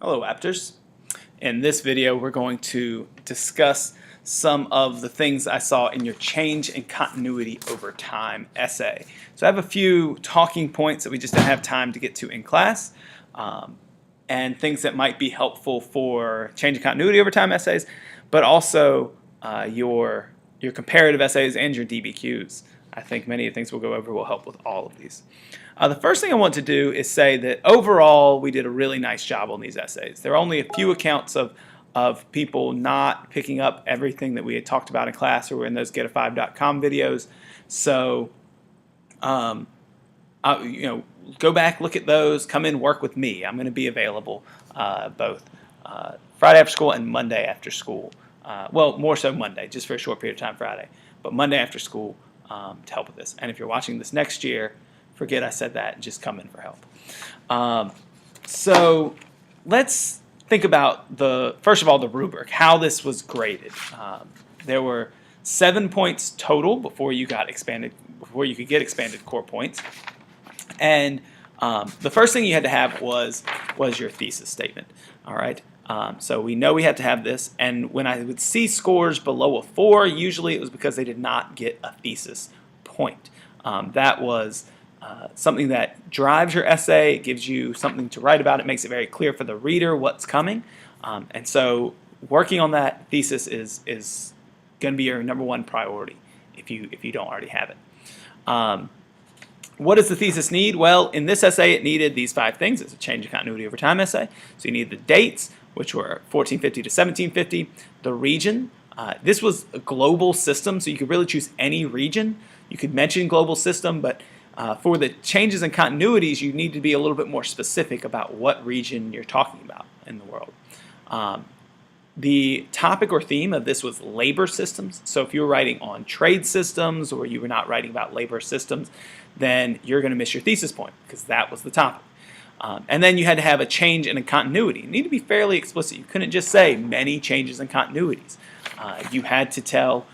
Hello, Apters. In this video, we're going to discuss some of the things I saw in your change and continuity over time essay. So I have a few talking points that we just didn't have time to get to in class, and things that might be helpful for change and continuity over time essays, but also your comparative essays and your DBQs. I think many of the things we'll go over will help with all of these. The first thing I want to do is say that overall we did a really nice job on these essays. There are only a few accounts of people not picking up everything that we had talked about in class or were in those geta5.com videos. So go back, look at those, come in, work with me. I'm going to be available both Friday after school and Monday after school. Well, more so Monday, just for a short period of time Friday, but Monday after school to help with this. And if you're watching this next year, forget I said that and just come in for help. So let's think about first of all, the rubric, how this was graded. There were 7 points total before you could get expanded core points. And the first thing you had to have was your thesis statement. All right. So we know we had to have this, and when I would see scores below a 4, usually it was because they did not get a thesis point. That was something that drives your essay. It gives you something to write about. It makes it very clear for the reader what's coming. And so working on that thesis is going to be your number one priority if you don't already have it. What does the thesis need? Well, in this essay, it needed these 5 things. It's a change of continuity over time essay. So you need the dates, which were 1450 to 1750, the region. This was a global system, so you could really choose any region. You could mention global system, but for the changes and continuities, you need to be a little bit more specific about what region you're talking about in the world. The topic or theme of this was labor systems. So if you were writing on trade systems or you were not writing about labor systems, then you're going to miss your thesis point because that was the topic. And then you had to have a change and a continuity. You need to be fairly explicit. You couldn't just say many changes and continuities. You had to tell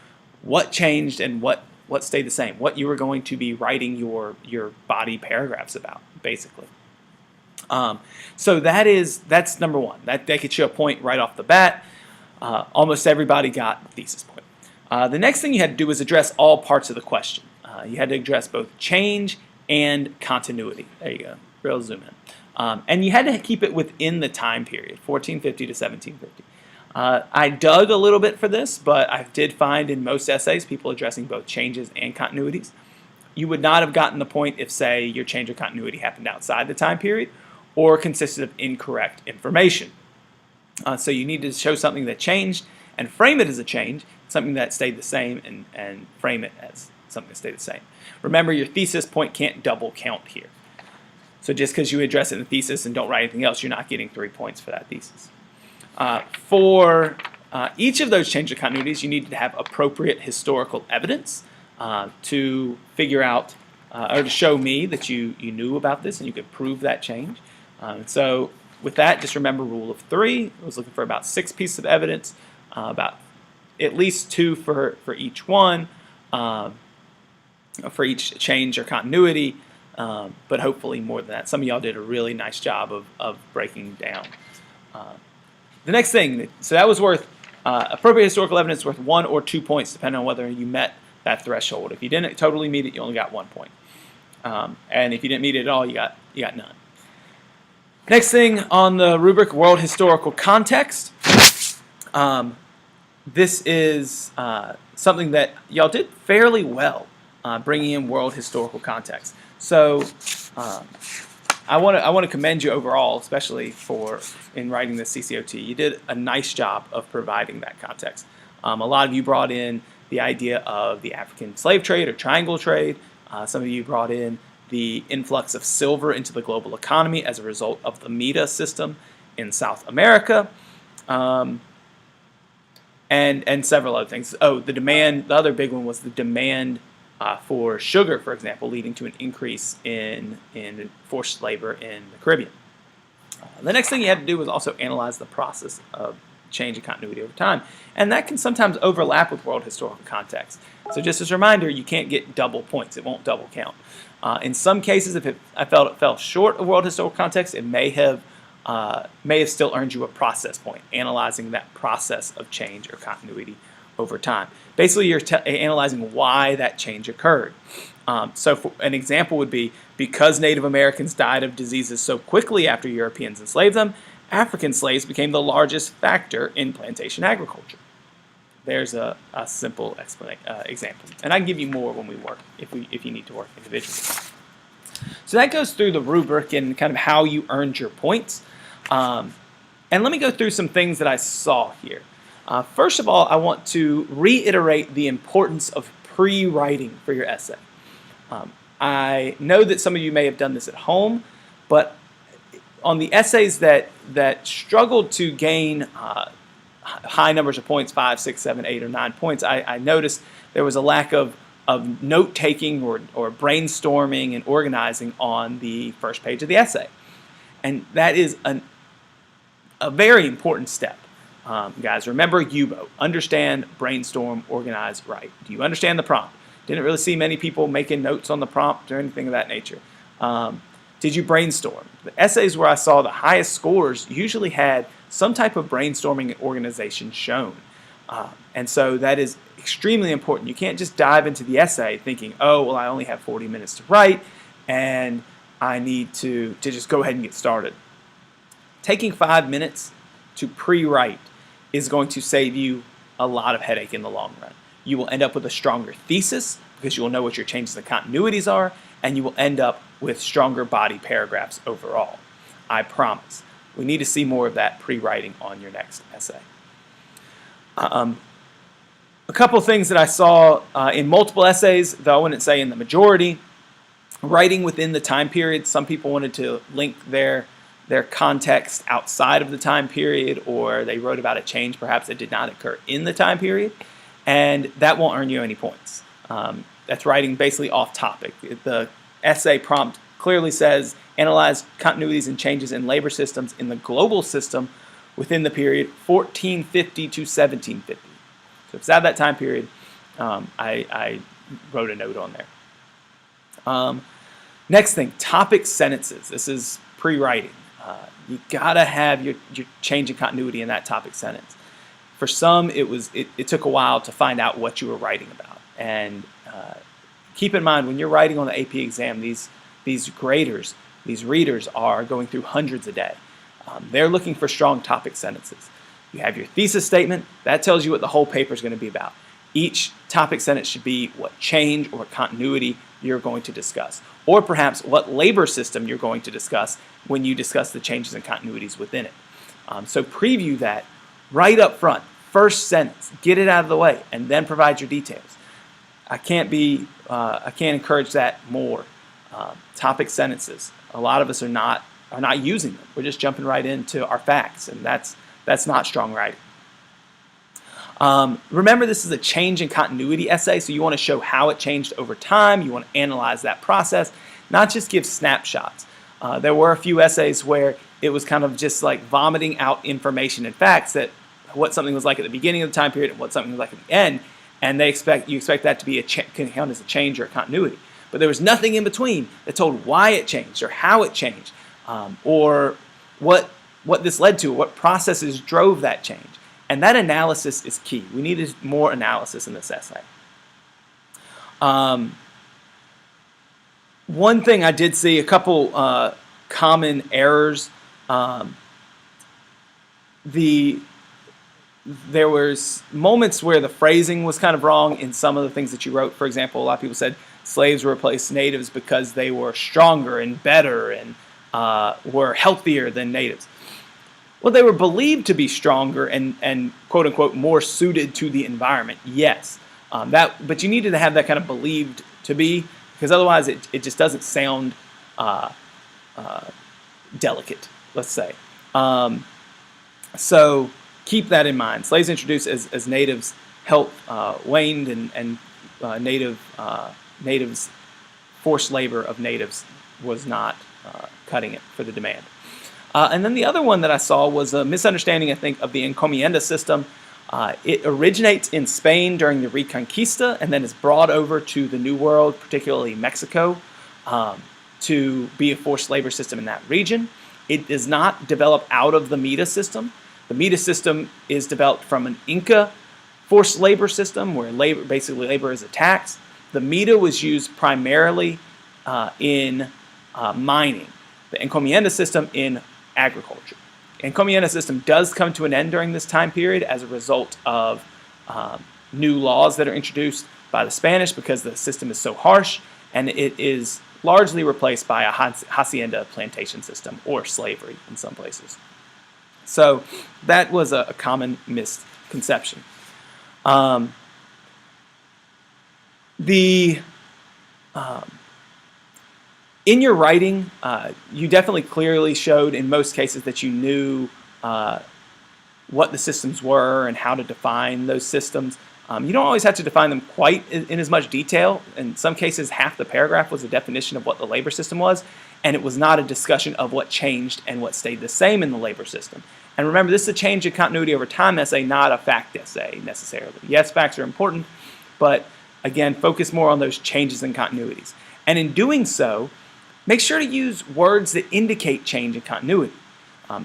what changed and what stayed the same, what you were going to be writing your body paragraphs about, basically. So that's number one. That gets you a point right off the bat. Almost everybody got the thesis point. The next thing you had to do was address all parts of the question. You had to address both change and continuity. There you go. Real zoom in. And you had to keep it within the time period, 1450 to 1750. I dug a little bit for this, but I did find in most essays people addressing both changes and continuities. You would not have gotten the point if, say, your change or continuity happened outside the time period or consisted of incorrect information. So you need to show something that changed and frame it as a change, something that stayed the same, and frame it as something that stayed the same. Remember, your thesis point can't double count here. So just because you address it in the thesis and don't write anything else, you're not getting 3 points for that thesis. For each of those change of continuities, you need to have appropriate historical evidence to figure out or to show me that you knew about this and you could prove that change. So with that, just remember rule of 3. I was looking for about 6 pieces of evidence, about at least 2 for each one, for each change or continuity, but hopefully more than that. Some of y'all did a really nice job of breaking down. The next thing, so that was worth, appropriate historical evidence worth 1 or 2 points depending on whether you met that threshold. If you didn't totally meet it, you only got 1 point. And if you didn't meet it at all, you got none. Next thing on the rubric, world historical context. This is something that y'all did fairly well, bringing in world historical context. So I want to commend you overall, especially in writing the CCOT. You did a nice job of providing that context. A lot of you brought in the idea of the African slave trade or triangle trade. Some of you brought in the influx of silver into the global economy as a result of the META system in South America, and several other things. Oh, the other big one was the demand for sugar, for example, leading to an increase in forced labor in the Caribbean. The next thing you had to do was also analyze the process of change and continuity over time, and that can sometimes overlap with world historical context. So just as a reminder, you can't get double points. It won't double count. In some cases, if I felt it fell short of world historical context, it may have may have still earned you a process point, analyzing that process of change or continuity over time. Basically, you're analyzing why that change occurred. So for an example would be, because Native Americans died of diseases so quickly after Europeans enslaved them, African slaves became the largest factor in plantation agriculture. There's a simple example. And I can give you more when we work, if you need to work individually. So that goes through the rubric and kind of how you earned your points. And let me go through some things that I saw here. First of all, I want to reiterate the importance of pre-writing for your essay. I know that some of you may have done this at home, but on the essays that struggled to gain high numbers of points, 5, 6, 7, 8, or 9 points, I noticed there was a lack of note-taking or brainstorming and organizing on the first page of the essay. And that is a very important step. Guys, remember UBO. Understand, brainstorm, organize, write. Do you understand the prompt? Didn't really see many people making notes on the prompt or anything of that nature. Did you brainstorm? The essays where I saw the highest scores usually had some type of brainstorming and organization shown. And so that is extremely important. You can't just dive into the essay thinking, oh, well, I only have 40 minutes to write, and I need to just go ahead and get started. Taking 5 minutes to pre-write is going to save you a lot of headache in the long run. You will end up with a stronger thesis because you will know what your changes and continuities are, and you will end up with stronger body paragraphs overall. I promise. We need to see more of that pre-writing on your next essay. A couple things that I saw in multiple essays, though I wouldn't say in the majority. Writing within the time period. Some people wanted to link their context outside of the time period, or they wrote about a change perhaps that did not occur in the time period, and that won't earn you any points. That's writing basically off topic. The essay prompt clearly says, analyze continuities and changes in labor systems in the global system within the period 1450 to 1750. So if it's out of that time period, I wrote a note on there. Next thing, topic sentences. This is pre-writing. You gotta have your change in continuity in that topic sentence. For some, it took a while to find out what you were writing about. And keep in mind, when you're writing on the AP exam, these graders, these readers are going through hundreds a day. They're looking for strong topic sentences. You have your thesis statement. That tells you what the whole paper is going to be about. Each topic sentence should be what change or continuity you're going to discuss, or perhaps what labor system you're going to discuss when you discuss the changes and continuities within it. So preview that right up front, first sentence, get it out of the way, and then provide your details. I can't encourage that more. Topic sentences. A lot of us are not using them. We're just jumping right into our facts, and that's not strong writing. Remember, this is a change in continuity essay, so you want to show how it changed over time. You want to analyze that process, not just give snapshots. There were a few essays where it was kind of just like vomiting out information and facts, that what something was like at the beginning of the time period and what something was like at the end, and you expect that to be can count as a change or a continuity. But there was nothing in between that told why it changed or how it changed, or what this led to, what processes drove that change. And that analysis is key. We needed more analysis in this essay. One thing I did see, a couple common errors. There was moments where the phrasing was kind of wrong in some of the things that you wrote. For example, a lot of people said slaves replaced natives because they were stronger and better and were healthier than natives. Well, they were believed to be stronger and quote-unquote more suited to the environment, yes. But you needed to have that kind of believed to be, because otherwise it just doesn't sound delicate, let's say. So keep that in mind. Slaves introduced as natives helped waned, and natives, forced labor of natives was not cutting it for the demand. And then the other one that I saw was a misunderstanding, I think, of the encomienda system. It originates in Spain during the Reconquista and then is brought over to the New World, particularly Mexico, to be a forced labor system in that region. it does not develop out of the META system. The META system is developed from an Inca forced labor system where basically labor is a tax. The META was used primarily in mining. The encomienda system in agriculture. Encomienda system does come to an end during this time period as a result of new laws that are introduced by the Spanish because the system is so harsh, and it is largely replaced by a hacienda plantation system or slavery in some places. So that was a common misconception. In your writing, you definitely clearly showed in most cases that you knew what the systems were and how to define those systems. You don't always have to define them quite in as much detail. In some cases, half the paragraph was a definition of what the labor system was, and it was not a discussion of what changed and what stayed the same in the labor system. And remember, this is a change in continuity over time essay, not a fact essay necessarily. Yes, facts are important, but again, focus more on those changes and continuities. And in doing so, make sure to use words that indicate change in continuity.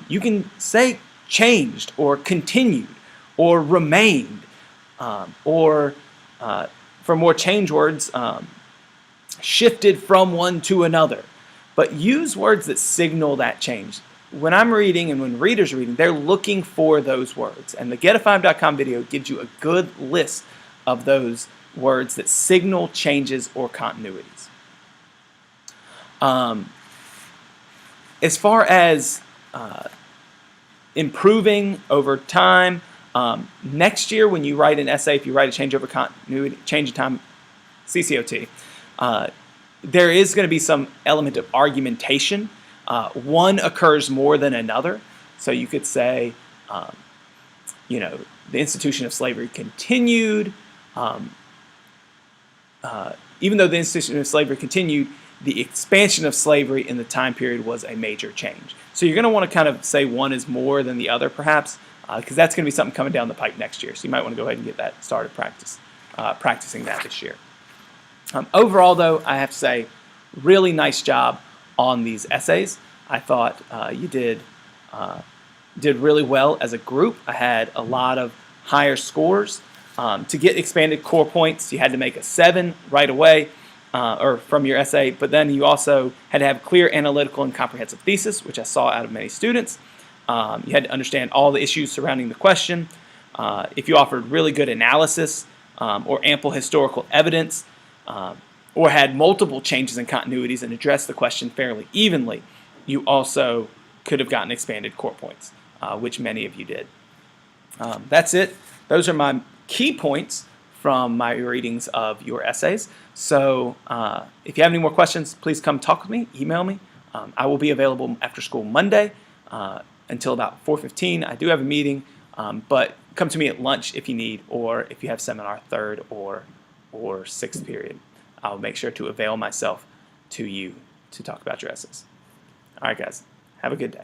You can say changed or continued or remained or for more change words, shifted from one to another. But use words that signal that change. When I'm reading and when readers are reading, they're looking for those words. And the get5.com video gives you a good list of those words that signal changes or continuities. As far as improving over time, next year when you write an essay, if you write a change over continuity, change in time, CCOT, there is going to be some element of argumentation. One occurs more than another. So you could say, the institution of slavery continued. Even though the institution of slavery continued, the expansion of slavery in the time period was a major change. So you're going to want to kind of say one is more than the other, perhaps, because that's going to be something coming down the pipe next year. So you might want to go ahead and get that started practicing that this year. Overall, though, I have to say, really nice job on these essays. I thought you did really well as a group. I had a lot of higher scores. To get expanded core points, you had to make a 7 right away. Or from your essay, but then you also had to have clear analytical and comprehensive thesis, which I saw out of many students. You had to understand all the issues surrounding the question. If you offered really good analysis or ample historical evidence, or had multiple changes in continuities and addressed the question fairly evenly, you also could have gotten expanded core points, which many of you did. That's it. Those are my key points from my readings of your essays. So if you have any more questions, please come talk with me, email me. I will be available after school Monday until about 4:15. I do have a meeting, but come to me at lunch if you need, or if you have seminar 3rd or 6th period. I'll make sure to avail myself to you to talk about your essays. All right, guys, have a good day.